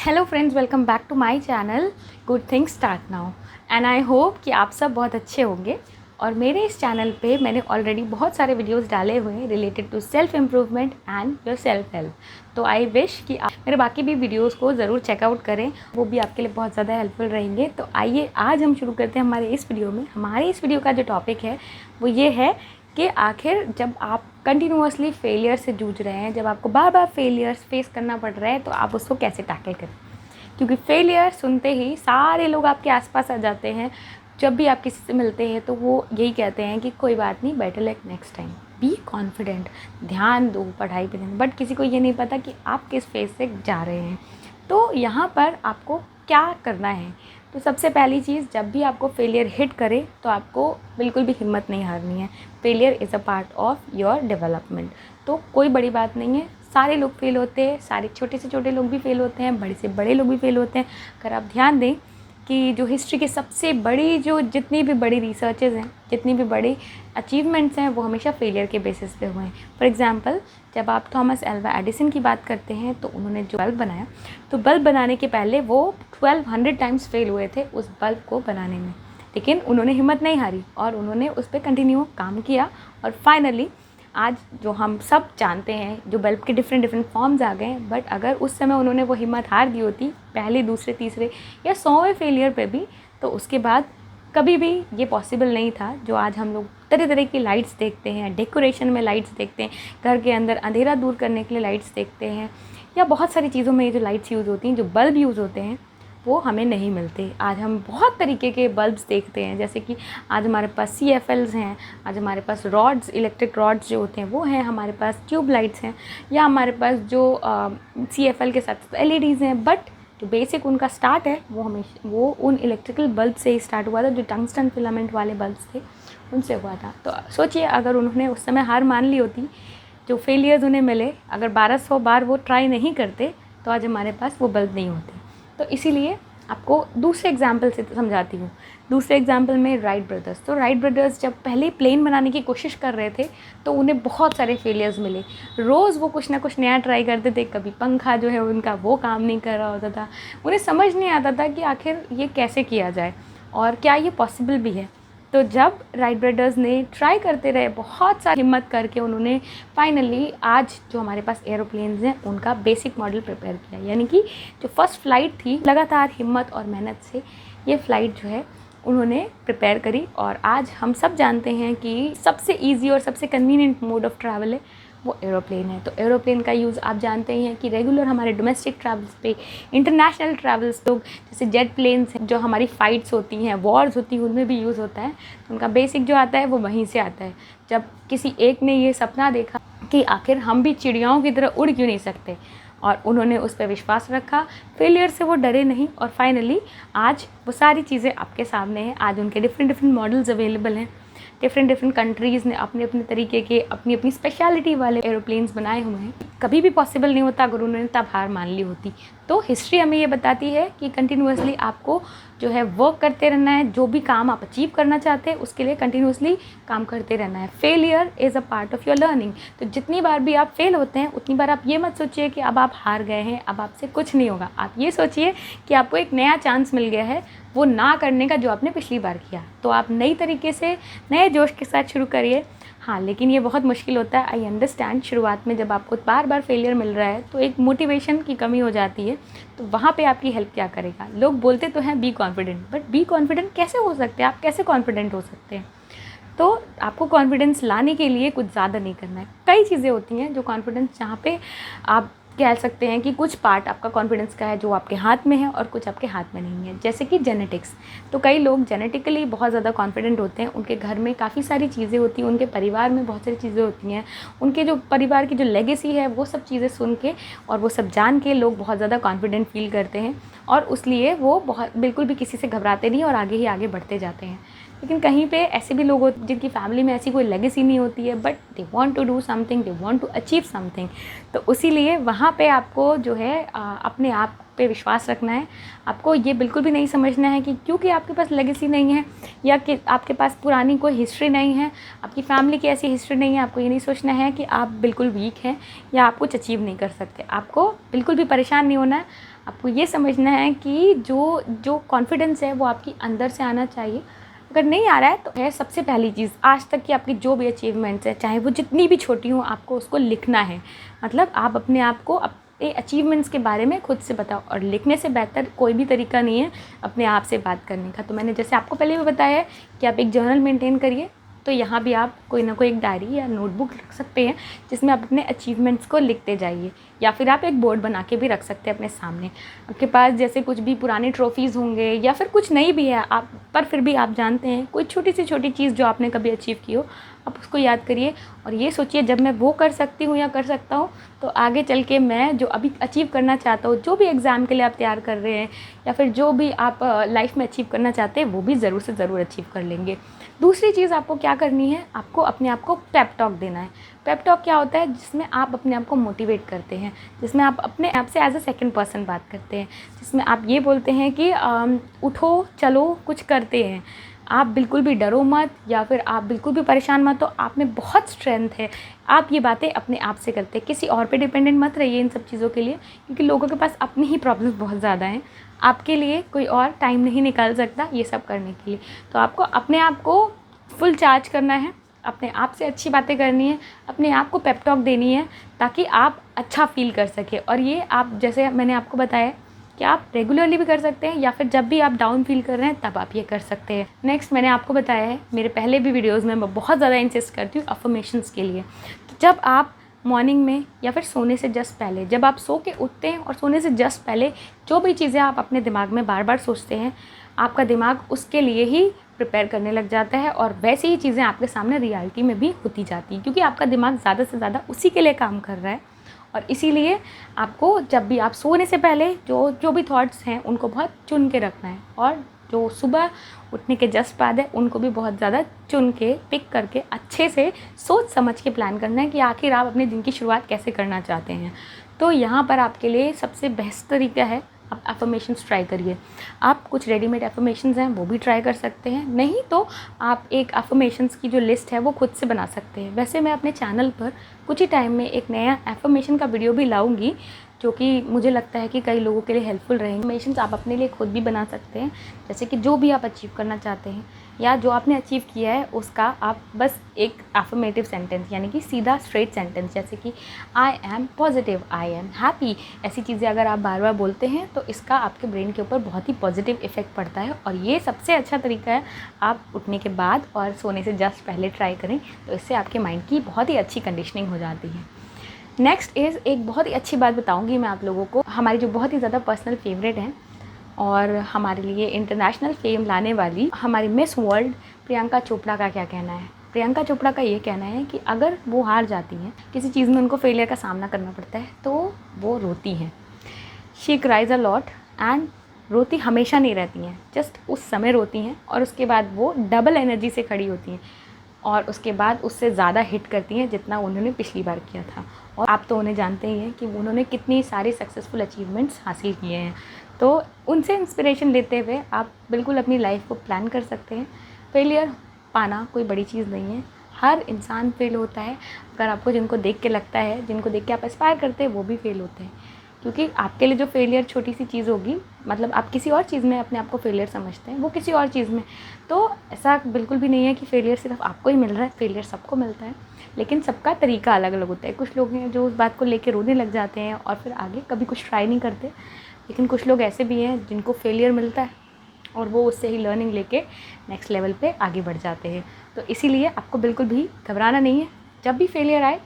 Hello friends, welcome back to my channel good things start now. And I hope कि आप सब बहुत अच्छे होंगे। और मेरे इस चैनल पे मैंने ऑलरेडी बहुत सारे वीडियोस डाले हुए हैं related to self improvement and your self help. तो आई विश कि आप मेरे बाकी भी वीडियोस को ज़रूर चेकआउट करें, वो भी आपके लिए बहुत ज़्यादा हेल्पफुल रहेंगे। तो आइए आज हम शुरू करते हैं हमारे इस वीडियो में। हमारे इस वीडियो का जो टॉपिक है वो ये है कि आखिर जब आप कंटिन्यूअसली फेलियर से जूझ रहे हैं, जब आपको बार बार फेलियर्स फेस करना पड़ रहा है, तो आप उसको कैसे टैकल करें। क्योंकि फेलियर सुनते ही सारे लोग आपके आसपास आ जाते हैं। जब भी आप किसी से मिलते हैं तो वो यही कहते हैं कि कोई बात नहीं, better like next time, be confident, ध्यान दो पढ़ाई पे ध्यान। बट किसी को ये नहीं पता कि आप किस फेज से जा रहे हैं। तो यहाँ पर आपको क्या करना है। तो सबसे पहली चीज़, जब भी आपको फेलियर हिट करे तो आपको बिल्कुल भी हिम्मत नहीं हारनी है। Failure is a part of your development. तो कोई बड़ी बात नहीं है, सारे लोग फेल होते हैं, सारे छोटे से छोटे लोग भी फेल होते हैं, बड़े से बड़े लोग भी फेल होते हैं। अगर आप ध्यान दें कि जो हिस्ट्री की सबसे बड़ी जितनी भी बड़ी रिसर्चेज हैं, जितनी भी बड़ी अचीवमेंट्स हैं, वो हमेशा फेलियर के बेसिस पे हुए हैं। फॉर एग्जांपल, जब आप थॉमस एल्वा एडिसन की बात करते हैं तो उन्होंने जो बल्ब बनाया, तो बल्ब बनाने के पहले वो 1200 टाइम्स फेल हुए थे उस बल्ब को बनाने में। लेकिन उन्होंने हिम्मत नहीं हारी और उन्होंने उस पर कंटिन्यू काम किया और फाइनली आज जो हम सब जानते हैं, जो बल्ब के डिफरेंट फॉर्म्स आ गए हैं। बट अगर उस समय उन्होंने वो हिम्मत हार दी होती पहले, दूसरे, तीसरे या 100वें फेलियर पे भी, तो उसके बाद कभी भी ये पॉसिबल नहीं था जो आज हम लोग तरह तरह की लाइट्स देखते हैं, डेकोरेशन में लाइट्स देखते हैं, घर के अंदर अंधेरा दूर करने के लिए लाइट्स देखते हैं, या बहुत सारी चीज़ों में ये जो लाइट्स यूज़ होती हैं, जो बल्ब यूज़ होते हैं, वो हमें नहीं मिलते। आज हम बहुत तरीके के बल्ब्स देखते हैं, जैसे कि आज हमारे पास CFLs हैं, आज हमारे पास रॉड्स, इलेक्ट्रिक रॉड्स जो होते हैं वो हैं, हमारे पास ट्यूब लाइट्स हैं, या हमारे पास जो CFL के साथ LEDs हैं। बट जो बेसिक उनका स्टार्ट है वो उन इलेक्ट्रिकल बल्ब से ही स्टार्ट हुआ था, जो टंगस्टन फिलामेंट वाले बल्ब्स थे उनसे हुआ था। तो सोचिए, अगर उन्होंने उस समय हार मान ली होती, जो फेलियर्स उन्हें मिले, अगर 1200 बार वो ट्राई नहीं करते, तो आज हमारे पास वो बल्ब नहीं होते। तो इसीलिए आपको दूसरे एग्जाम्पल से समझाती हूँ। दूसरे एग्जाम्पल में राइट ब्रदर्स। तो राइट ब्रदर्स जब पहले प्लेन बनाने की कोशिश कर रहे थे तो उन्हें बहुत सारे फेलियर्स मिले। रोज़ वो कुछ ना कुछ नया ट्राई करते थे। कभी पंखा जो है उनका वो काम नहीं कर रहा होता था। उन्हें समझ नहीं आता था कि आखिर ये कैसे किया जाए और क्या ये पॉसिबल भी है। तो जब राइट ब्रदर्स ने ट्राई करते रहे, बहुत सारी हिम्मत करके उन्होंने फाइनली आज जो हमारे पास एरोप्लेन्स हैं उनका बेसिक मॉडल प्रिपेयर किया। यानी कि जो फर्स्ट फ़्लाइट थी, लगातार हिम्मत और मेहनत से ये फ़्लाइट जो है उन्होंने प्रिपेयर करी। और आज हम सब जानते हैं कि सबसे ईजी और सबसे कन्वीनियंट मोड ऑफ़ ट्रैवल है वो एरोप्लेन है। तो एरोप्लेन का यूज़ आप जानते ही हैं कि रेगुलर हमारे डोमेस्टिक ट्रैवल्स पे, इंटरनेशनल ट्रैवल्स, लोग जैसे जेट प्लेन्स हैं, जो हमारी फ़ाइट्स होती हैं, वॉर्स होती हैं, उनमें भी यूज़ होता है। तो उनका बेसिक जो आता है वो वहीं से आता है। जब किसी एक ने ये सपना देखा कि आखिर हम भी चिड़ियाओं की तरह उड़ क्यों नहीं सकते, और उन्होंने उस पर विश्वास रखा, फेलियर से वो डरे नहीं, और फाइनली आज वो सारी चीज़ें आपके सामने हैं। आज उनके डिफरेंट मॉडल्स अवेलेबल हैं। डिफरेंट कंट्रीज़ ने अपने अपने तरीके के, अपनी अपनी स्पेशलिटी वाले एरोप्लेन्स बनाए हुए हैं। कभी भी पॉसिबल नहीं होता अगर उन्होंने तब हार मान ली होती। तो हिस्ट्री हमें ये बताती है कि कंटिन्यूअसली आपको जो है वर्क करते रहना है। जो भी काम आप अचीव करना चाहते हैं उसके लिए कंटिन्यूअसली काम करते रहना है। Failure is a part of your learning. तो जितनी बार भी आप फेल होते हैं उतनी बार आप ये मत सोचिए कि अब आप हार गए हैं, अब आपसे कुछ नहीं होगा। आप ये सोचिए कि आपको एक नया चांस मिल गया है वो ना करने का जो आपने पिछली बार किया। तो आप नई तरीके से, नए जोश के साथ शुरू करिए। हाँ, लेकिन ये बहुत मुश्किल होता है, आई अंडरस्टैंड। शुरुआत में जब आपको बार बार फेलियर मिल रहा है तो एक मोटिवेशन की कमी हो जाती है। तो वहाँ पे आपकी हेल्प क्या करेगा। लोग बोलते तो हैं be confident, but be confident कैसे हो सकते हैं, आप कैसे कॉन्फिडेंट हो सकते हैं। तो आपको कॉन्फिडेंस लाने के लिए कुछ ज़्यादा नहीं करना है। कई चीज़ें होती हैं जो कॉन्फिडेंस, जहाँ पे आप कह सकते हैं कि कुछ पार्ट आपका कॉन्फिडेंस का है जो आपके हाथ में है और कुछ आपके हाथ में नहीं है। जैसे कि जेनेटिक्स। तो कई लोग जेनेटिकली बहुत ज़्यादा कॉन्फिडेंट होते हैं, उनके घर में काफ़ी सारी चीज़ें होती हैं, उनके परिवार में बहुत सारी चीज़ें होती हैं, उनके जो परिवार की जो लेगेसी है वो सब चीज़ें सुन के और वो सब जान के लोग बहुत ज़्यादा कॉन्फिडेंट फील करते हैं, और इसलिए वो बिल्कुल भी किसी से घबराते नहीं और आगे ही आगे बढ़ते जाते हैं। लेकिन कहीं पे ऐसे भी लोग होते हैं जिनकी फैमिली में ऐसी कोई लेगेसी नहीं होती है, but they want to do something, they want to achieve something. तो इसीलिए वहाँ पे आपको जो है अपने आप पे विश्वास रखना है। आपको ये बिल्कुल भी नहीं समझना है कि क्योंकि आपके पास लेगेसी नहीं है या कि आपके पास पुरानी कोई हिस्ट्री नहीं है, आपकी फैमिली की ऐसी हिस्ट्री नहीं है, आपको ये नहीं सोचना है कि आप बिल्कुल वीक हैं या आप कुछ अचीव नहीं कर सकते। आपको बिल्कुल भी परेशान नहीं होना है। आपको ये समझना है कि जो कॉन्फिडेंस है वो आपकी अंदर से आना चाहिए। अगर नहीं आ रहा है तो है सबसे पहली चीज़, आज तक की आपकी जो भी अचीवमेंट्स है, चाहे वो जितनी भी छोटी हों, आपको उसको लिखना है। मतलब आप अपने आप को अपने अचीवमेंट्स के बारे में खुद से बताओ, और लिखने से बेहतर कोई भी तरीका नहीं है अपने आप से बात करने का। तो मैंने जैसे आपको पहले भी बताया है कि आप एक जर्नल मेंटेन करिए, तो यहाँ भी आप कोई ना कोई एक डायरी या नोटबुक रख सकते हैं जिसमें आप अपने अचीवमेंट्स को लिखते जाइए, या फिर आप एक बोर्ड बना के भी रख सकते हैं अपने सामने। आपके पास जैसे कुछ भी पुराने ट्रॉफ़ीज़ होंगे या फिर कुछ नहीं भी है आप, पर फिर भी आप जानते हैं कोई छोटी से छोटी चीज़ जो आपने कभी अचीव की हो, आप उसको याद करिए और ये सोचिए जब मैं वो कर सकती हूँ या कर सकता हूँ तो आगे चल के मैं जो अभी अचीव करना चाहता हूँ, जो भी एग्ज़ाम के लिए आप तैयार कर रहे हैं या फिर जो भी आप लाइफ में अचीव करना चाहते हैं, वो भी ज़रूर से ज़रूर अचीव कर लेंगे। दूसरी चीज़ आपको क्या करनी है, आपको अपने आप को पेप टॉक देना है। पेप टॉक क्या होता है, जिसमें आप अपने आप को मोटिवेट करते हैं, जिसमें आप अपने आप से एज अ सेकंड पर्सन बात करते हैं, जिसमें आप ये बोलते हैं कि उठो चलो कुछ करते हैं, आप बिल्कुल भी डरो मत या फिर आप बिल्कुल भी परेशान मत हो, आप में बहुत स्ट्रेंथ है। आप ये बातें अपने आप से करते हैं, किसी और पे डिपेंडेंट मत रहिए इन सब चीज़ों के लिए, क्योंकि लोगों के पास अपनी ही प्रॉब्लम्स बहुत ज़्यादा हैं। आपके लिए कोई और टाइम नहीं निकाल सकता ये सब करने के लिए। तो आपको अपने आप को फुल चार्ज करना है, अपने आप से अच्छी बातें करनी है, अपने आप को पेप टॉक देनी है ताकि आप अच्छा फ़ील कर सकें। और ये आप जैसे मैंने आपको बताया कि आप रेगुलरली भी कर सकते हैं या फिर जब भी आप डाउन फील कर रहे हैं तब आप ये कर सकते हैं। नेक्स्ट मैंने आपको बताया है मेरे पहले भी वीडियोज़ में, मैं बहुत ज़्यादा इंसिस्ट करती हूँ अफर्मेशंस के लिए। तो जब आप मॉर्निंग में या फिर सोने से जस्ट पहले, जब आप सो के उठते हैं और सोने से जस्ट पहले जो भी चीज़ें आप अपने दिमाग में बार बार सोचते हैं, आपका दिमाग उसके लिए ही प्रिपेयर करने लग जाता है और वैसे ही चीज़ें आपके सामने रियलिटी में भी होती जाती हैं, क्योंकि आपका दिमाग ज़्यादा से ज़्यादा उसी के लिए काम कर रहा है। और इसीलिए आपको जब भी आप सोने से पहले जो भी थॉट्स हैं उनको बहुत चुन के रखना है, और जो सुबह उठने के जस्ट बाद है उनको भी बहुत ज़्यादा चुन के पिक करके अच्छे से सोच समझ के प्लान करना है कि आखिर आप अपने दिन की शुरुआत कैसे करना चाहते हैं। तो यहाँ पर आपके लिए सबसे बेस्ट तरीका है, आप अफर्मेशंस ट्राई करिए। आप कुछ रेडीमेड अफर्मेशंस हैं वो भी ट्राई कर सकते हैं, नहीं तो आप एक अफर्मेशंस की जो लिस्ट है वो खुद से बना सकते हैं। वैसे मैं अपने चैनल पर कुछ ही टाइम में एक नया अफर्मेशन का वीडियो भी लाऊंगी, जो कि मुझे लगता है कि कई लोगों के लिए हेल्पफुल रहेंगे। अफर्मेशंस आप अपने लिए खुद भी बना सकते हैं, जैसे कि जो भी आप अचीव करना चाहते हैं या जो आपने अचीव किया है उसका आप बस एक अफर्मेटिव सेंटेंस, यानी कि सीधा स्ट्रेट सेंटेंस, जैसे कि I am positive, I am happy, ऐसी चीज़ें अगर आप बार बार बोलते हैं तो इसका आपके ब्रेन के ऊपर बहुत ही पॉजिटिव इफ़ेक्ट पड़ता है। और ये सबसे अच्छा तरीका है, आप उठने के बाद और सोने से जस्ट पहले ट्राई करें, तो इससे आपके माइंड की बहुत ही अच्छी कंडीशनिंग हो जाती है। नेक्स्ट इज़ एक बहुत ही अच्छी बात बताऊँगी मैं आप लोगों को, हमारी जो बहुत ही ज़्यादा पर्सनल फेवरेट हैं और हमारे लिए इंटरनेशनल फेम लाने वाली हमारी मिस वर्ल्ड प्रियंका चोपड़ा का क्या कहना है। प्रियंका चोपड़ा का ये कहना है कि अगर वो हार जाती हैं, किसी चीज़ में उनको फेलियर का सामना करना पड़ता है, तो वो रोती हैं। शी क्राइज़ अ लॉट एंड रोती हमेशा नहीं रहती हैं, जस्ट उस समय रोती हैं और उसके बाद वो डबल एनर्जी से खड़ी होती हैं और उसके बाद उससे ज़्यादा हिट करती हैं जितना उन्होंने पिछली बार किया था। और आप तो उन्हें जानते ही हैं कि उन्होंने कितनी सारी सक्सेसफुल अचीवमेंट्स हासिल किए हैं। तो उनसे इंस्पिरेशन लेते हुए आप बिल्कुल अपनी लाइफ को प्लान कर सकते हैं। फेलियर पाना कोई बड़ी चीज़ नहीं है, हर इंसान फेल होता है। अगर आपको जिनको देख के लगता है, जिनको देख के आप एस्पायर करते हैं, वो भी फेल होते हैं, क्योंकि आपके लिए जो फेलियर छोटी सी चीज़ होगी, मतलब आप किसी और चीज़ में अपने आप को फेलियर समझते हैं, वो किसी और चीज़ में, तो ऐसा बिल्कुल भी नहीं है कि फेलियर सिर्फ आपको ही मिल रहा है। फेलियर सबको मिलता है, लेकिन सबका तरीका अलग अलग होता है। कुछ लोग हैं जो उस बात को लेकर रोने लग जाते हैं और फिर आगे कभी कुछ ट्राई नहीं करते, लेकिन कुछ लोग ऐसे भी हैं जिनको फेलियर मिलता है और वो उससे ही लर्निंग लेके नेक्स्ट लेवल पे आगे बढ़ जाते हैं। तो इसीलिए आपको बिल्कुल भी घबराना नहीं है, जब भी फेलियर आए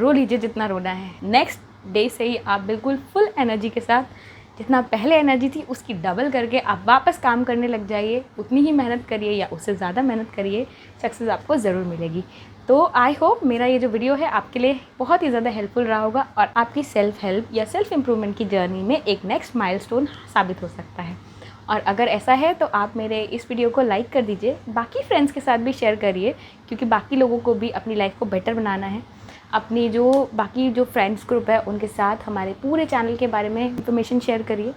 रो लीजिए जितना रोना है। नेक्स्ट डे से ही आप बिल्कुल फुल एनर्जी के साथ, जितना पहले एनर्जी थी उसकी डबल करके आप वापस काम करने लग जाइए। उतनी ही मेहनत करिए या उससे ज़्यादा मेहनत करिए, सक्सेस आपको ज़रूर मिलेगी। तो आई होप मेरा ये जो वीडियो है आपके लिए बहुत ही ज़्यादा हेल्पफुल रहा होगा और आपकी सेल्फ हेल्प या सेल्फ इम्प्रूवमेंट की जर्नी में एक नेक्स्ट माइलस्टोन साबित हो सकता है। और अगर ऐसा है तो आप मेरे इस वीडियो को लाइक कर दीजिए, बाकी फ्रेंड्स के साथ भी शेयर करिए, क्योंकि बाकी लोगों को भी अपनी लाइफ को बेटर बनाना है। अपनी जो बाकी जो फ्रेंड्स ग्रुप है उनके साथ हमारे पूरे चैनल के बारे में इंफॉर्मेशन शेयर करिए।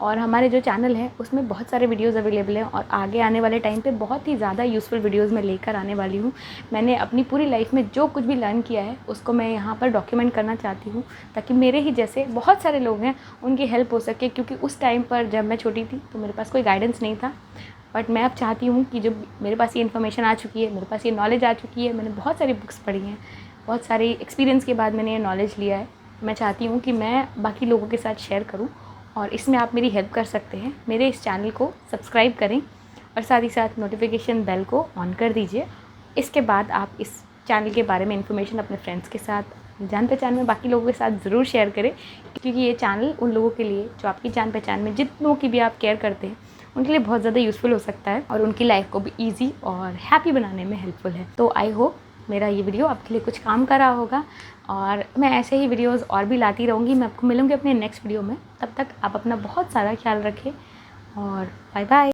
और हमारे जो चैनल है उसमें बहुत सारे वीडियोज़ अवेलेबल हैं और आगे आने वाले टाइम पे बहुत ही ज़्यादा यूज़फुल वीडियोज़ मैं लेकर आने वाली हूँ। मैंने अपनी पूरी लाइफ में जो कुछ भी लर्न किया है उसको मैं यहाँ पर डॉक्यूमेंट करना चाहती हूँ, ताकि मेरे ही जैसे बहुत सारे लोग हैं उनकी हेल्प हो सके। क्योंकि उस टाइम पर जब मैं छोटी थी तो मेरे पास कोई गाइडेंस नहीं था, बट मैं अब चाहती हूँ कि जब मेरे पास ये इन्फॉर्मेशन आ चुकी है, मेरे पास ये नॉलेज आ चुकी है, मैंने बहुत सारी बुक्स पढ़ी हैं, बहुत सारी एक्सपीरियंस के बाद मैंने ये नॉलेज लिया है, मैं चाहती हूँ कि मैं बाकी लोगों के साथ शेयर करूँ। और इसमें आप मेरी हेल्प कर सकते हैं। मेरे इस चैनल को सब्सक्राइब करें और साथ ही साथ नोटिफिकेशन बेल को ऑन कर दीजिए। इसके बाद आप इस चैनल के बारे में इन्फॉर्मेशन अपने फ्रेंड्स के साथ, जान पहचान में बाकी लोगों के साथ ज़रूर शेयर करें, क्योंकि ये चैनल उन लोगों के लिए जो आपकी जान पहचान में जितनों की भी आप केयर करते हैं उनके लिए बहुत ज़्यादा यूज़फुल हो सकता है और उनकी लाइफ को भी ईजी और हैप्पी बनाने में हेल्पफुल है। तो आई होप मेरा ये वीडियो आपके लिए कुछ काम कर रहा होगा और मैं ऐसे ही वीडियोज़ और भी लाती रहूँगी। मैं आपको मिलूँगी अपने नेक्स्ट वीडियो में। तब तक आप अपना बहुत सारा ख्याल रखें और बाय बाय।